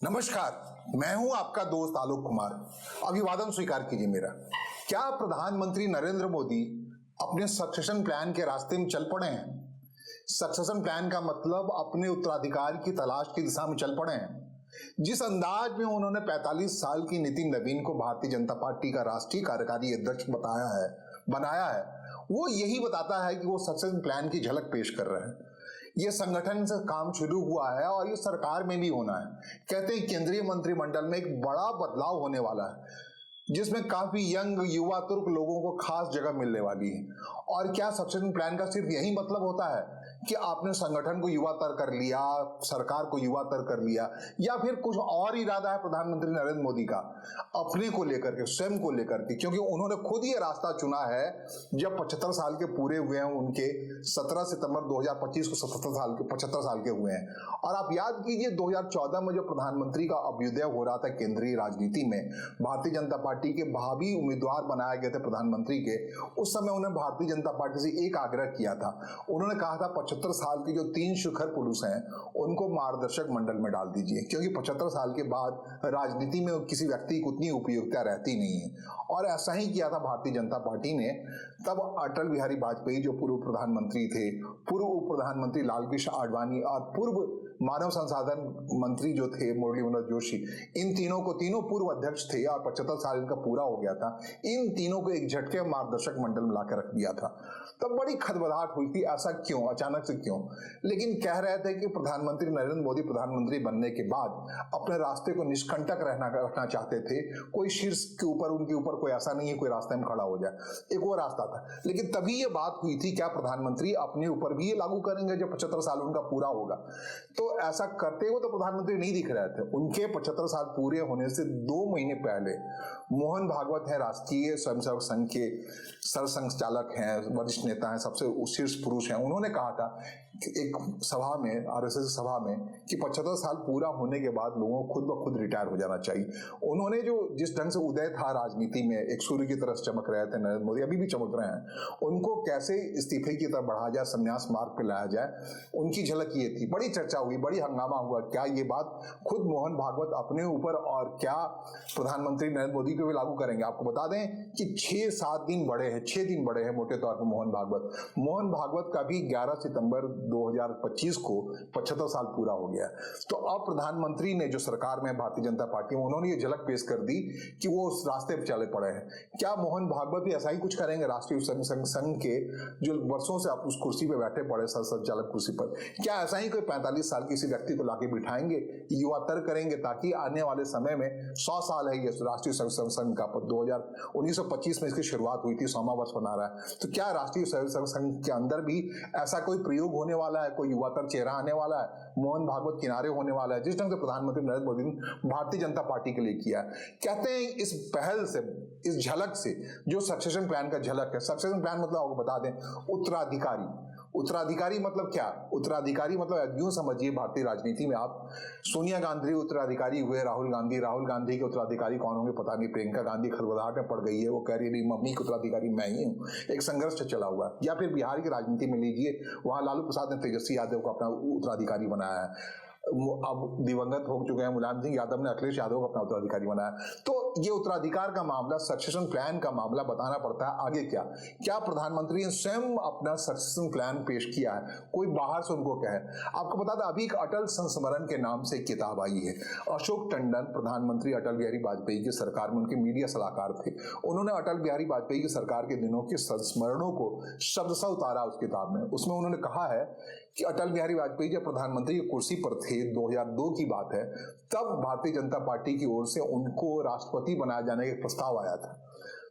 नमस्कार, मैं हूं आपका दोस्त आलोक कुमार। अभिवादन स्वीकार कीजिए मेरा। क्या प्रधानमंत्री नरेंद्र मोदी अपने सक्सेशन प्लान के रास्ते में चल पड़े हैं? सक्सेशन प्लान का मतलब अपने उत्तराधिकारी की तलाश की दिशा में चल पड़े हैं। जिस अंदाज में उन्होंने 45 साल की नितिन नवीन को भारतीय जनता पार्टी का राष्ट्रीय कार्यकारी अध्यक्ष बनाया है, वो यही बताता है कि वो सक्सेशन प्लान की झलक पेश कर रहे हैं। ये संगठन से काम शुरू हुआ है और ये सरकार में भी होना है। कहते हैं केंद्रीय मंत्रिमंडल में एक बड़ा बदलाव होने वाला है, जिसमें काफी यंग युवा तुर्क लोगों को खास जगह मिलने वाली है। और क्या सक्सेशन प्लान का सिर्फ यही मतलब होता है कि आपने संगठन को युवातर कर लिया, सरकार को युवातर कर लिया, या फिर कुछ और इरादा है प्रधानमंत्री नरेंद्र मोदी का अपने को लेकर के, स्वयं को लेकर के? क्योंकि उन्होंने खुद ये रास्ता चुना है। जब 75 साल के पूरे हुए हैं उनके, 17 सितंबर 2025 को 75 साल के हुए हैं। और आप याद कीजिए 2014 में जो प्रधानमंत्री का अभ्युदय हो रहा था केंद्रीय राजनीति में, भारतीय जनता पार्टी के भावी उम्मीदवार बनाए गए थे प्रधानमंत्री के। उस समय उन्होंने भारतीय जनता पार्टी से एक आग्रह किया था। उन्होंने कहा था 75 साल के जो 3 शिखर पुरुष हैं उनको मार्गदर्शक मंडल में डाल दीजिए, क्योंकि 75 साल के बाद राजनीति में किसी व्यक्ति की उतनी उपयोगिता रहती नहीं है। और ऐसा ही किया था भारतीय जनता पार्टी ने। तब अटल बिहारी वाजपेयी जो पूर्व प्रधानमंत्री थे, पूर्व उप प्रधानमंत्री लालकृष्ण आडवाणी और पूर्व मानव संसाधन मंत्री जो थे मुरली मनोहर जोशी, इन तीनों पूर्व अध्यक्ष थे और 75 साल इनका पूरा हो गया था। इन तीनों को एक झटके मार्गदर्शक मंडल में लाकर रख दिया था। तब बड़ी खदबदाहट हुई थी, ऐसा क्यों, अचानक से क्यों? लेकिन कह रहे थे कि प्रधानमंत्री नरेंद्र मोदी प्रधानमंत्री बनने के बाद अपने रास्ते को निष्कंटक रखना चाहते थे। कोई शीर्ष के ऊपर, उनके ऊपर कोई ऐसा नहीं है कोई रास्ते में खड़ा हो जाए, एक वो रास्ता था। लेकिन तभी ये बात हुई थी, क्या प्रधानमंत्री अपने ऊपर भी ये लागू करेंगे जब 75 साल उनका पूरा होगा? तो ऐसा करते हुए तो प्रधानमंत्री नहीं दिख रहे थे। उनके 75 साल पूरे होने से 2 महीने पहले मोहन भागवत है, राष्ट्रीय स्वयंसेवक संघ के सरसंघचालक हैं, वरिष्ठ नेता हैं, सबसे शीर्ष पुरुष हैं। उन्होंने कहा था एक सभा में, आरएसएस सभा में, कि 75 साल पूरा होने के बाद लोगों को खुद ब खुद रिटायर हो जाना चाहिए। उन्होंने जो जिस ढंग से उदय था राजनीति में, एक सूर्य की तरह चमक रहे थे नरेंद्र मोदी, अभी भी चमक रहे हैं, उनको कैसे इस्तीफे की तरफ बढ़ाया जाए, संन्यास मार्ग पे लाया जाए, उनकी झलक ये थी। बड़ी चर्चा हुई, बड़ी हंगामा हुआ। क्या ये बात खुद मोहन भागवत अपने ऊपर और क्या प्रधानमंत्री नरेंद्र मोदी को भी लागू करेंगे? आपको बता दें कि 6-7 दिन बड़े हैं, 6 दिन बड़े हैं मोटे तौर पर मोहन भागवत का भी 11 सितंबर 2025 को 75 साल पूरा हो गया। तो अब प्रधानमंत्री ने, जो सरकार में भारतीय जनता पार्टी में, उन्होंने ये झलक पेश कर दी कि वो उस रास्ते पर चले पड़े हैं। क्या मोहन भागवत भी ऐसा ही कुछ करेंगे? राष्ट्रीय संघ के जो वर्षों से आप उस कुर्सी पे बैठे पड़े, संचालक कुर्सी पर, क्या ऐसा ही कोई 45 साल किसी व्यक्ति को लाके बिठाएंगे, युवातर करेंगे, ताकि आने वाले समय में 100 साल है ये राष्ट्रीय संघ का, 1925 में इसकी शुरुआत हुई थी, 100वां वर्ष बना रहा है। तो क्या राष्ट्रीय संघ के अंदर भी ऐसा कोई प्रयोग होने वाला है, कोई युवातर चेहरा आने वाला है, मोहन भागवत किनारे होने वाला है, जिस ढंग से प्रधानमंत्री नरेंद्र मोदी ने भारतीय जनता पार्टी के लिए किया है? कहते हैं इस पहल से, इस झलक से, जो सक्सेशन प्लान का झलक है, सक्सेशन प्लान मतलब आपको बता दें, उत्तराधिकारी मतलब क्या? उत्तराधिकारी मतलब यूं समझिए, भारतीय राजनीति में आप, सोनिया गांधी उत्तराधिकारी हुए, राहुल गांधी के उत्तराधिकारी कौन होंगे पता नहीं, प्रियंका गांधी खरबराहट में पड़ गई है, वो कह रही है मम्मी के उत्तराधिकारी मैं ही हूँ। एक संघर्ष चला हुआ है। या फिर बिहार की राजनीति में लीजिए, वहां लालू प्रसाद ने तेजस्वी यादव को अपना उत्तराधिकारी बनाया है। अब दिवंगत हो चुके हैं मुलायम सिंह यादव ने अखिलेश यादव को अपना उत्तराधिकारी बनाया। तो ये उत्तराधिकार का मामला, सक्सेशन प्लान का मामला बताना पड़ता है। आगे क्या प्रधानमंत्री ने स्वयं अपना सक्सेशन प्लान पेश किया है, कोई बाहर से उनको कहे? आपको बता दें, अभी एक अटल संस्मरण के नाम से एक किताब आई है। अशोक टंडन, प्रधानमंत्री अटल बिहारी वाजपेयी की सरकार में उनके मीडिया सलाहकार थे। उन्होंने अटल बिहारी वाजपेयी की सरकार के दिनों के संस्मरणों को शब्दशः उतारा उस किताब में। उसमें उन्होंने कहा है कि अटल बिहारी वाजपेयी जब प्रधानमंत्री की कुर्सी पर थे, 2002 की बात है, तब भारतीय जनता पार्टी की ओर से उनको राष्ट्रपति बनाए जाने का प्रस्ताव आया था।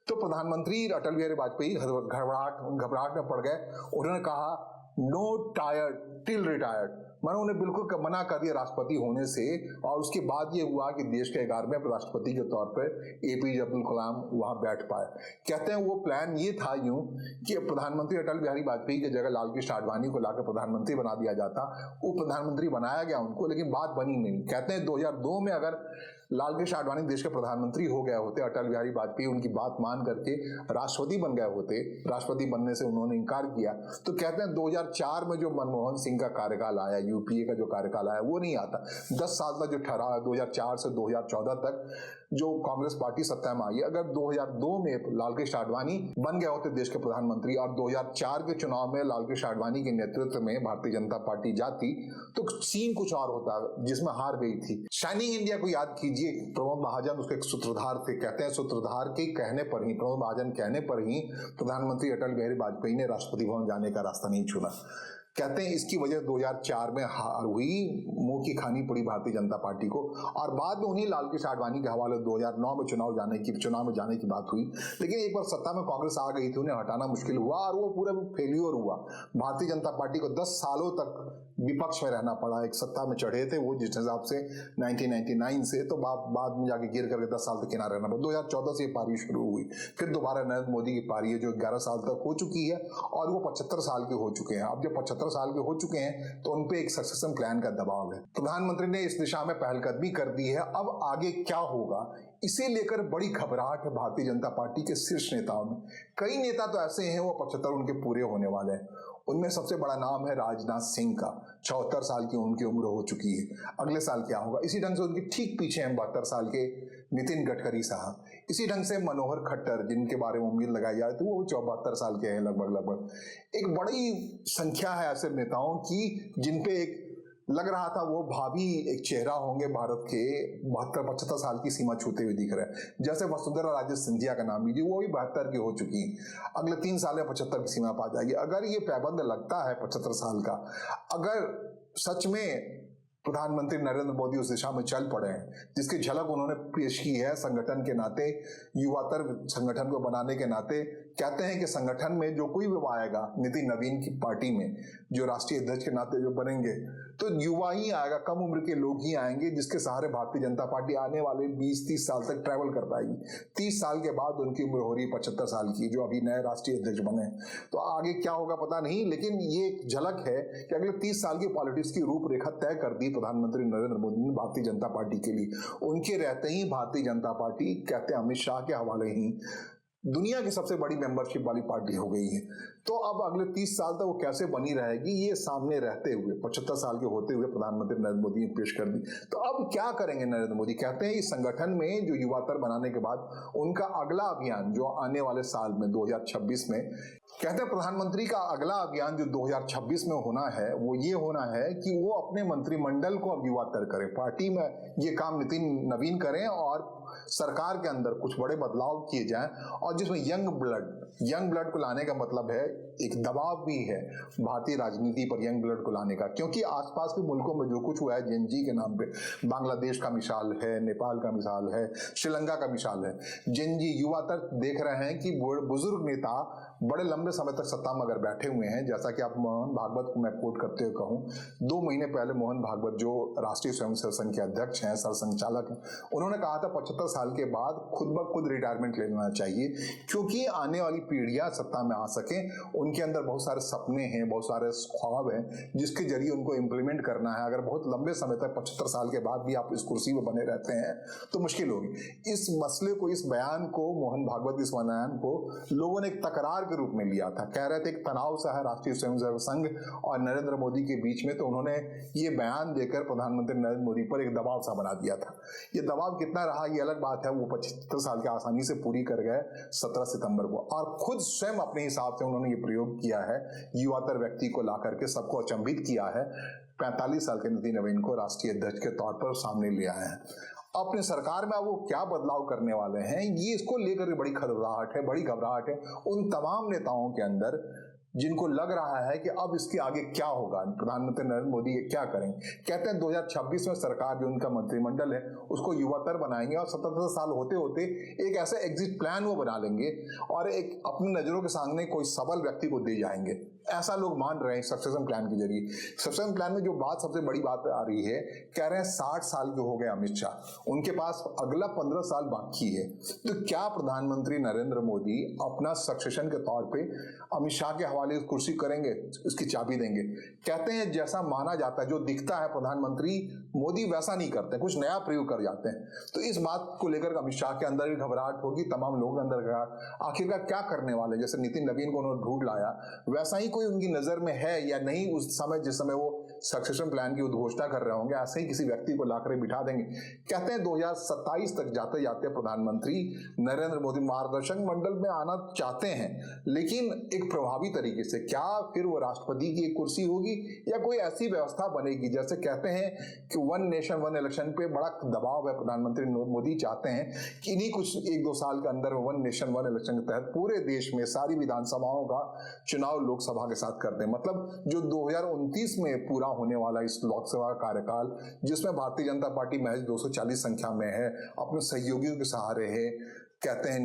तो प्रधानमंत्री अटल बिहारी वाजपेयी घबराहट में पड़ गए। उन्होंने कहा नो टायर्ड टिल रिटायर्ड, मैंने उन्हें बिल्कुल मना कर दिया राष्ट्रपति होने से। और उसके बाद ये हुआ कि देश के 11वें राष्ट्रपति के तौर पर एपीजे अब्दुल कलाम वहां बैठ पाए। कहते हैं वो प्लान ये था यूं कि प्रधानमंत्री अटल बिहारी वाजपेयी की जगह लालकृष्ण आडवाणी को लाकर प्रधानमंत्री बना दिया जाता। वो प्रधानमंत्री बनाया गया उनको, लेकिन बात बनी नहीं। कहते हैं 2002 में अगर लालकृष्ण आडवाणी देश के प्रधानमंत्री हो गए होते, अटल बिहारी वाजपेयी उनकी बात मान करके राष्ट्रपति बन गए होते, राष्ट्रपति बनने से उन्होंने इनकार किया, तो कहते हैं 2004 में जो मनमोहन सिंह का कार्यकाल आया यूपीए का जो कार्यकाल है वो नहीं आता। 10 साल तक जो ठहरा 2004 से 2014 तक जो कांग्रेस पार्टी सत्ता में आई है, अगर 2002 में लालकृष्ण आडवाणी बन गए होते देश के प्रधानमंत्री और 2004 के चुनाव में लालकृष्ण आडवाणी के नेतृत्व में भारतीय जनता पार्टी जाती तो सीन कुछ और होता, जिसमें हार गई थी। शाइनिंग इंडिया को याद कीजिए, प्रमोद महाजन उसके एक सूत्रधार थे। कहते हैं सूत्रधार के कहने पर ही, प्रमोद महाजन कहने पर ही प्रधानमंत्री अटल बिहारी वाजपेयी ने राष्ट्रपति भवन जाने का रास्ता नहीं चुना। कहते हैं इसकी वजह 2004 में हार हुई, मुंह की खानी पड़ी भारतीय जनता पार्टी को, और बाद में उन्हीं लालकृष्ण आडवाणी के हवाले 2009 में चुनाव में जाने की बात हुई। लेकिन एक बार सत्ता में कांग्रेस आ गई थी, उन्हें हटाना मुश्किल हुआ और वो पूरा फेल्यूर हुआ। भारतीय जनता पार्टी को 10 सालों तक विपक्ष में रहना पड़ा। एक सत्ता में चढ़े थे वो जिस हिसाब से 1999 से, तो बाद में जाके गिर करके 10 साल तक किनारे रहना पड़ा। 2014 से ये पारी शुरू हुई, फिर दोबारा नरेंद्र मोदी की पारी है जो 11 साल तक हो चुकी है और वो 75 साल के हो चुके हैं। अब जब 75 साल के हो चुके हैं तो उनपे एक सक्सेशन प्लान का दबाव है। प्रधानमंत्री ने इस दिशा में पहलकदमी कर दी है। अब आगे क्या होगा इसे लेकर बड़ी घबराहट है भारतीय जनता पार्टी के शीर्ष नेताओं में। कई नेता तो ऐसे हैं वो 75 उनके पूरे होने वाले हैं। उनमें सबसे बड़ा नाम है राजनाथ सिंह का, 74 साल की उनकी उम्र हो चुकी है। अगले साल क्या होगा? इसी ढंग से उनके ठीक पीछे हैं 72 साल के नितिन गडकरी साहब। इसी ढंग से मनोहर खट्टर, जिनके बारे में उम्मीद लगाई जाए तो वो 74 साल के हैं लगभग। एक बड़ी संख्या है ऐसे नेताओं की जिनपे एक लग रहा था वो भावी एक चेहरा होंगे भारत के, 72-75 साल की सीमा छूते हुए दिख रहे हैं। जैसे वसुंधरा राजे सिंधिया का नाम लीजिए, वो भी 72 की हो चुकी हैं, अगले 3 साल में 75 की सीमा पा जाएगी। अगर ये पैबंद लगता है 75 साल का, अगर सच में प्रधानमंत्री नरेंद्र मोदी उस दिशा में चल पड़े हैं जिसकी झलक उन्होंने पेश की है संगठन के नाते, युवातर संगठन को बनाने के नाते। कहते हैं कि संगठन में जो कोई भी आएगा नितिन नवीन की पार्टी में, जो राष्ट्रीय अध्यक्ष के नाते जो बनेंगे, तो युवा ही आएगा, कम उम्र के लोग ही आएंगे जिसके सहारे भारतीय जनता पार्टी आने वाले 20-30 साल तक ट्रैवल कर पाएगी। 30 साल के बाद उनकी उम्र हो रही है 75 साल की, जो अभी नए राष्ट्रीय अध्यक्ष बने। तो आगे क्या होगा पता नहीं, लेकिन ये एक झलक है कि अगले 30 साल की पॉलिटिक्स की रूपरेखा तय कर दी प्रधानमंत्री नरेंद्र मोदी ने भारतीय जनता पार्टी के लिए। उनके रहते ही भारतीय जनता पार्टी, कहते हैं अमित शाह के हवाले ही, दुनिया की सबसे बड़ी मेंबरशिप वाली पार्टी हो गई है। तो अब अगले 30 साल तक वो कैसे बनी रहेगी, ये सामने रहते हुए 75 साल के होते हुए प्रधानमंत्री नरेंद्र मोदी ने पेश कर दी। तो अब क्या करेंगे नरेंद्र मोदी? कहते हैं इस संगठन में जो युवातर बनाने के बाद उनका अगला अभियान जो आने वाले साल में 2026 में, कहते हैं प्रधानमंत्री का अगला अभियान जो 2026 में होना है वो ये होना है कि वो अपने मंत्रिमंडल को अब युवातर करें। पार्टी में ये काम नितिन नवीन करें और सरकार के अंदर कुछ बड़े बदलाव किए जाएं, और जिसमें यंग ब्लड को लाने का मतलब है एक दबाव भी है भारतीय राजनीति पर यंग ब्लड को लाने का, क्योंकि आसपास के मुल्कों में जो कुछ हुआ है जेनजी के नाम पे, बांग्लादेश का मिसाल है, नेपाल का मिसाल है, श्रीलंका का मिसाल है। जेनजी युवा तक देख रहे हैं कि बुजुर्ग नेता बड़े लंबे समय तक सत्ता में अगर बैठे हुए हैं, जैसा कि आप मोहन भागवत को मैं कोट करते हुए कहूं, 2 महीने पहले मोहन भागवत जो राष्ट्रीय स्वयंसेवक संघ के अध्यक्ष हैं, सरसंघचालक हैं, उन्होंने कहा था 75 साल के बाद खुद ब खुद रिटायरमेंट ले लेना चाहिए, क्योंकि आने वाली पीढ़ियां सत्ता में आ सके। उनके अंदर बहुत सारे सपने हैं, बहुत सारे ख्वाब हैं जिसके जरिए उनको इम्प्लीमेंट करना है। अगर बहुत लंबे समय तक 75 साल के बाद भी आप इस कुर्सी में बने रहते हैं तो मुश्किल होगी। इस मसले को, इस बयान को, मोहन भागवत इस बयान को लोगों ने एक तकरार के रूप में लिया था। कह रहे थे कि तनाव सा है राष्ट्रीय स्वयंसेवक संघ और नरेंद्र मोदी के बीच में, तो उन्होंने ये बयान देकर प्रधानमंत्री नरेंद्र मोदी पर एक दबाव सा बना दिया था। ये दबाव कितना रहा ये अलग बात है, वो 75 साल के आसानी से पूरी कर गए 17 सितंबर को, और खुद स्वयं अपने हिसाब से उन्होंने ये प्रयोग किया है, युवातर व्यक्ति को ला करके सबको अचंभित किया है। 45 साल के नितिन नवीन को राष्ट्रीय अध्यक्ष के तौर पर सामने ले आए हैं। अपने सरकार में वो क्या बदलाव करने वाले हैं, ये इसको लेकर बड़ी घबराहट है उन तमाम नेताओं के अंदर जिनको लग रहा है कि अब इसके आगे क्या होगा, प्रधानमंत्री नरेंद्र मोदी क्या करेंगे। कहते हैं 2026 में सरकार जो उनका मंत्रिमंडल है उसको युवातर बनाएंगे और 77 साल होते होते एक ऐसा एग्जिट प्लान वो बना लेंगे और एक अपनी नजरों के सामने कोई सबल व्यक्ति को दे जाएंगे। ऐसा लोग मान रहे हैं सक्सेशन प्लान के जरिए। सक्सेशन प्लान में जो बात सबसे बड़ी बात आ रही है, कह रहे हैं 60 साल के हो गए अमित शाह, उनके पास अगला 15 साल बाकी है। तो क्या प्रधानमंत्री नरेंद्र मोदी अपना सक्सेशन के तौर पे अमित शाह के हवाले कुर्सी करेंगे, उसकी चाबी देंगे? कहते हैं जैसा माना जाता है, जो दिखता है प्रधानमंत्री मोदी वैसा नहीं करते, कुछ नया प्रयोग कर जाते हैं। तो इस बात को लेकर अमित शाह के अंदर भी घबराहट होगी, तमाम लोगों के अंदर घबराहट, आखिरकार क्या करने वाले। जैसे नितिन नवीन को उन्होंने ढूंढ लाया, वैसा ही कोई उनकी नजर में है या नहीं उस समय जिस समय वो सक्सेशन प्लान की उद्घोषणा कर रहे होंगे, ऐसे ही किसी व्यक्ति को लाकर बिठा देंगे। कहते हैं 2027 तक जाते जाते प्रधानमंत्री नरेंद्र मोदी मार्गदर्शक मंडल में आना चाहते हैं, लेकिन एक प्रभावी तरीके से। क्या फिर वो राष्ट्रपति की एक कुर्सी होगी या कोई ऐसी व्यवस्था बनेगी, जैसे कहते हैं कि वन नेशन वन इलेक्शन पे बड़ा दबाव है, प्रधानमंत्री मोदी चाहते हैं कि इन्हीं कुछ 1-2 साल के अंदर वन नेशन वन इलेक्शन के तहत पूरे देश में सारी विधानसभाओं का चुनाव लोकसभा के साथ कर दें। मतलब जो 2029 में पूरा होने वाला इस लोकसभा का कार्यकाल, जिसमें भारतीय जनता पार्टी महज 240 संख्या में है, अपने सहयोगियों के सहारे है, कहते हैं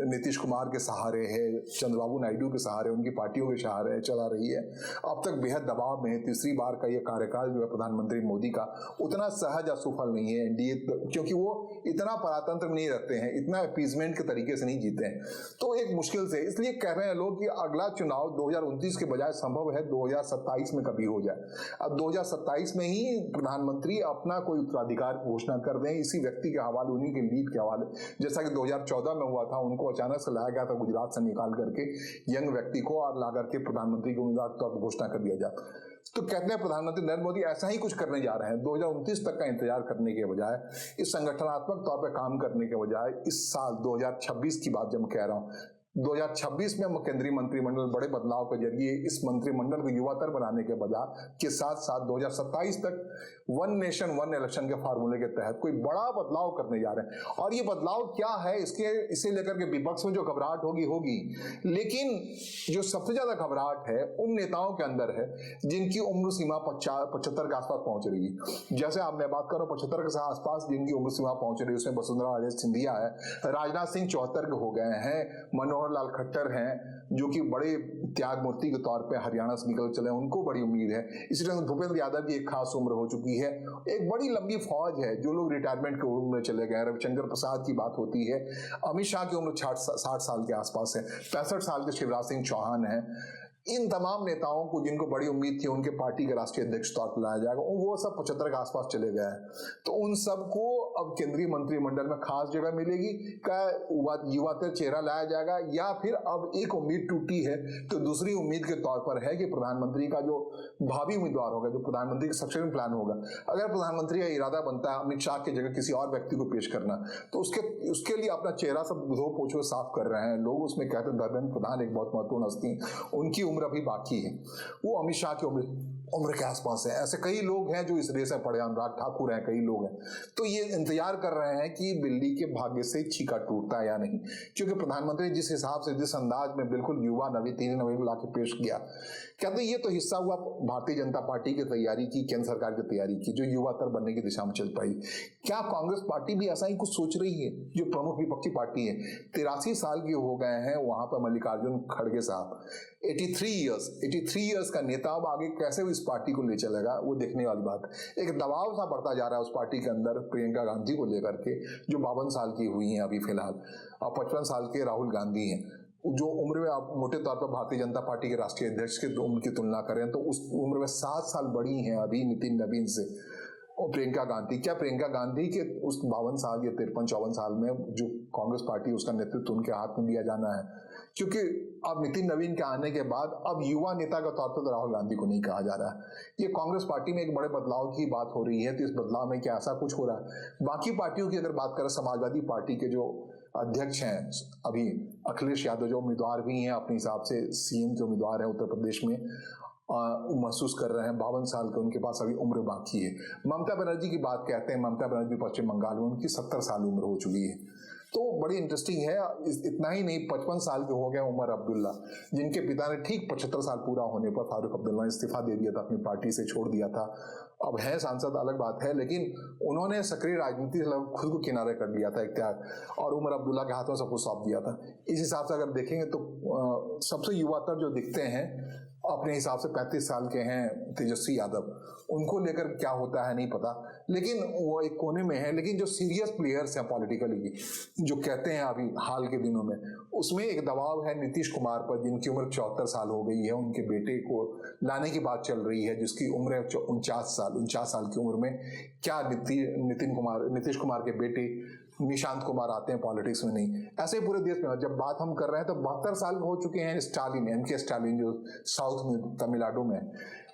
नीतीश कुमार के सहारे है, चंद्रबाबू नायडू के सहारे, उनकी पार्टियों के सहारे चला रही है। अब तक बेहद दबाव में है। तीसरी बार का ये कार्यकाल जो है प्रधानमंत्री मोदी का उतना सहज या सुफल नहीं है एनडीए, क्योंकि वो इतना परातंत्र नहीं रखते हैं, इतना अपीजमेंट के तरीके से नहीं जीते हैं, तो एक मुश्किल से। इसलिए कह रहे हैं लोग कि अगला चुनाव 2029 के बजाय संभव है 2027 में कभी हो जाए। अब 2027 में ही प्रधानमंत्री अपना कोई उत्तराधिकार घोषणा कर दें, इसी व्यक्ति के हवाले, उन्हीं के लीड के हवाले, जैसा कि 2014 में हुआ था। उनको अचानक से लाया गया था गुजरात से निकाल करके यंग व्यक्ति को, और ला करके प्रधानमंत्री के उम्मीदवार के तौर पर घोषणा कर दिया जाता। तो कहते हैं प्रधानमंत्री नरेंद्र मोदी ऐसा ही कुछ करने जा रहे हैं। 2029 तक का इंतजार करने के बजाय, इस संगठनात्मक तौर पर काम करने के बजाय, इस साल 2026 की बात जब मैं कह रहा हूं, 2026 में केंद्रीय मंत्रिमंडल बड़े बदलाव के जरिए इस मंत्रिमंडल को युवातर बनाने के बजाय के साथ साथ 2027 तक वन नेशन वन इलेक्शन के फार्मूले के तहत कोई बड़ा बदलाव करने जा रहे हैं। और ये बदलाव क्या है, इसे लेकर के विपक्ष में जो घबराहट होगी, लेकिन जो सबसे ज्यादा घबराहट है उन नेताओं के अंदर है जिनकी उम्र सीमा 75 के आसपास पहुंच रही है। जैसे आप मैं बात कर रहा हूँ 75 के आसपास जिनकी उम्र सीमा पहुंच रही है, उसमें वसुंधरा राजे सिंधिया है, राजनाथ सिंह 74 के हो गए हैं, मनोहर लाल खट्टर हैं जो कि बड़े त्याग मूर्ति के तौर पे हरियाणा से निकल चले, उनको बड़ी उम्मीद है। इसी तरह से भूपेंद्र यादव की एक खास उम्र हो चुकी है। एक बड़ी लंबी फौज है जो लोग रिटायरमेंट की उम्र में चले गए। रविशंकर प्रसाद की बात होती है, अमित शाह की उम्र 60 साल के आसपास है, 65 साल के शिवराज सिंह चौहान है। इन तमाम नेताओं को जिनको बड़ी उम्मीद थी उनके पार्टी के राष्ट्रीय अध्यक्ष तौर पर लाया जाएगा, वो सब 75 के आसपास चले गए हैं। तो उन सबको अब केंद्रीय मंत्रिमंडल में खास जगह मिलेगी, क्या युवा चेहरा लाया जाएगा, या फिर अब एक उम्मीद टूटी है तो दूसरी उम्मीद के तौर पर है कि प्रधानमंत्री का जो भावी उम्मीदवार होगा, जो प्रधानमंत्री का सक्सेशन प्लान होगा, अगर प्रधानमंत्री का इरादा बनता है अमित शाह की जगह किसी और व्यक्ति को पेश करना, तो उसके लिए अपना चेहरा सब धो पोछ साफ कर रहे हैं लोग। उसमें कहते हैं धर्मेंद्र प्रधान एक बहुत महत्वपूर्ण हस्ती, उनकी उम्र अभी बाकी है, वो अमित शाह की उम्र के आसपास है। ऐसे कई लोग हैं जो इस रेस में पड़े, अनुराग ठाकुर हैं, कई लोग हैं। तो ये इंतजार कर रहे हैं कि बिल्ली के भाग्य से छीका टूटता है या नहीं, क्योंकि प्रधानमंत्री जिस हिसाब से, जिस अंदाज में बिल्कुल युवा तीन नवीन ला के पेश किया, कहते ये तो हिस्सा हुआ भारतीय जनता पार्टी की तैयारी की, केंद्र सरकार की तैयारी की, जो युवातर बनने की दिशा में चल पाई। क्या कांग्रेस पार्टी भी ऐसा ही कुछ सोच रही है, जो प्रमुख विपक्षी पार्टी है? 83 साल के हो गए हैं वहां पर मल्लिकार्जुन खड़गे साहब, 83 इयर्स का नेता अब आगे कैसे इस पार्टी को ले चलेगा, वो देखने वाली बात। एक दबाव सा बढ़ता जा रहा है उस पार्टी के अंदर प्रियंका गांधी को लेकर के, जो 52 साल की हुई हैं अभी फिलहाल, और 55 साल के राहुल गांधी हैं, जो उम्र में आप मोटे तौर पर भारतीय जनता पार्टी के राष्ट्रीय अध्यक्ष के उम्र की तुलना करें तो उस उम्र में 7 साल बड़ी हैं अभी नितिन नवीन से। और प्रियंका गांधी, क्या प्रियंका गांधी के उस 52 साल या 53-54 साल में जो कांग्रेस पार्टी उसका नेतृत्व उनके हाथ में दिया जाना है? क्योंकि अब नितिन नवीन के आने के बाद अब युवा नेता का तौर पर तो राहुल गांधी को नहीं कहा जा रहा है। ये कांग्रेस पार्टी में एक बड़े बदलाव की बात हो रही है, तो इस बदलाव में क्या ऐसा कुछ हो रहा है? बाकी पार्टियों की अगर बात करें, समाजवादी पार्टी के जो अध्यक्ष हैं अभी अखिलेश यादव, जो उम्मीदवार भी हैं अपने हिसाब से सीएम के उम्मीदवार हैं उत्तर प्रदेश में, महसूस कर रहे हैं 52 साल के उनके पास अभी उम्र बाकी है। ममता बनर्जी की बात कहते हैं, ममता बनर्जी पश्चिम बंगाल में, उनकी 70 साल उम्र हो चुकी है। तो बड़ी इंटरेस्टिंग है। इतना ही नहीं, 55 साल के हो गए उमर अब्दुल्ला, जिनके पिता ने ठीक 75 साल पूरा होने पर फारूक अब्दुल्ला ने इस्तीफा दे दिया था, अपनी पार्टी से छोड़ दिया था। अब है सांसद, अलग बात है, लेकिन उन्होंने सक्रिय राजनीति से खुद को किनारे कर लिया था इख्तियार, और उमर अब्दुल्ला के हाथों सब कुछ सौंप दिया था। इस हिसाब से अगर देखेंगे तो सबसे युवातर जो दिखते हैं अपने हिसाब से 35 साल के हैं तेजस्वी यादव। उनको लेकर क्या होता है नहीं पता, लेकिन वो एक कोने में है। लेकिन जो सीरियस प्लेयर्स हैं पॉलिटिकली, जो कहते हैं अभी हाल के दिनों में, उसमें एक दबाव है नीतीश कुमार पर, जिनकी उम्र 74 साल हो गई है। उनके बेटे को लाने की बात चल रही है, जिसकी उम्र है 49 साल की उम्र में। क्या नीतीश कुमार के बेटे निशांत कुमार आते हैं पॉलिटिक्स में? नहीं। ऐसे ही पूरे देश में जब बात हम कर रहे हैं तो 72 साल हो चुके हैं स्टालिन, एमके स्टालिन, जो साउथ तमिलनाडु में,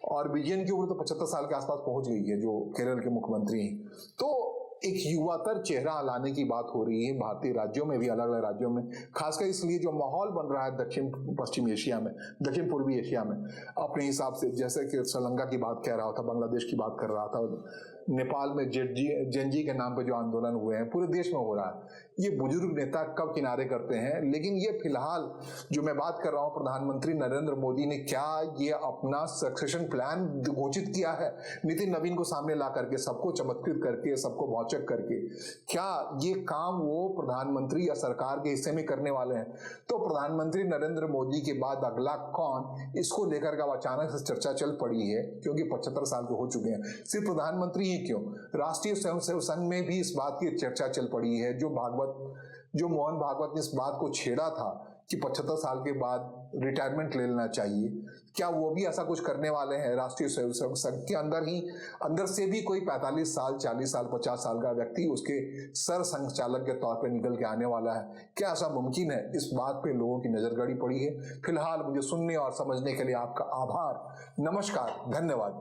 और विजयन की उम्र तो 75 साल के आसपास पहुंच गई है, जो केरल के मुख्यमंत्री हैं। तो एक युवातर चेहरा लाने की बात हो रही है भारतीय राज्यों में भी, अलग अलग राज्यों में, खासकर इसलिए जो माहौल बन रहा है दक्षिण पश्चिम एशिया में, दक्षिण पूर्वी एशिया में अपने हिसाब से, जैसे कि श्रीलंका की बात कह रहा था, बांग्लादेश की बात कर रहा था, नेपाल में जेनजी के नाम पे जो आंदोलन हुए हैं पूरे देश में हो रहा है। ये बुजुर्ग नेता कब किनारे करते हैं, लेकिन ये फिलहाल जो मैं बात कर रहा हूं, प्रधानमंत्री नरेंद्र मोदी ने क्या ये अपना सक्सेशन प्लान घोषित किया है नितिन नवीन को सामने ला करके, सबको चमत्कृत करके, सबको भौचक करके, क्या ये काम वो प्रधानमंत्री या सरकार के हिस्से में करने वाले हैं? तो प्रधानमंत्री नरेंद्र मोदी के बाद अगला कौन, इसको लेकर के अचानक से चर्चा चल पड़ी है, क्योंकि 75 साल के हो चुके हैं। सिर्फ प्रधानमंत्री ही क्यों, राष्ट्रीय स्वयंसेवक संघ में भी इस बात की चर्चा चल पड़ी है। जो मोहन भागवत ने इस बात को छेड़ा था कि 75 साल के बाद रिटायरमेंट ले लेना चाहिए, क्या वो भी ऐसा कुछ करने वाले हैं? राष्ट्रीय स्वयंसेवक संघ के अंदर से भी कोई 45 साल, 40 साल, 50 साल का व्यक्ति उसके सर संचालक के तौर पे निकल के आने वाला है? क्या ऐसा मुमकिन है? इस बात पे लोगों की नजर गड़ी पड़ी है। फिलहाल मुझे सुनने और समझने के लिए आपका आभार, नमस्कार, धन्यवाद।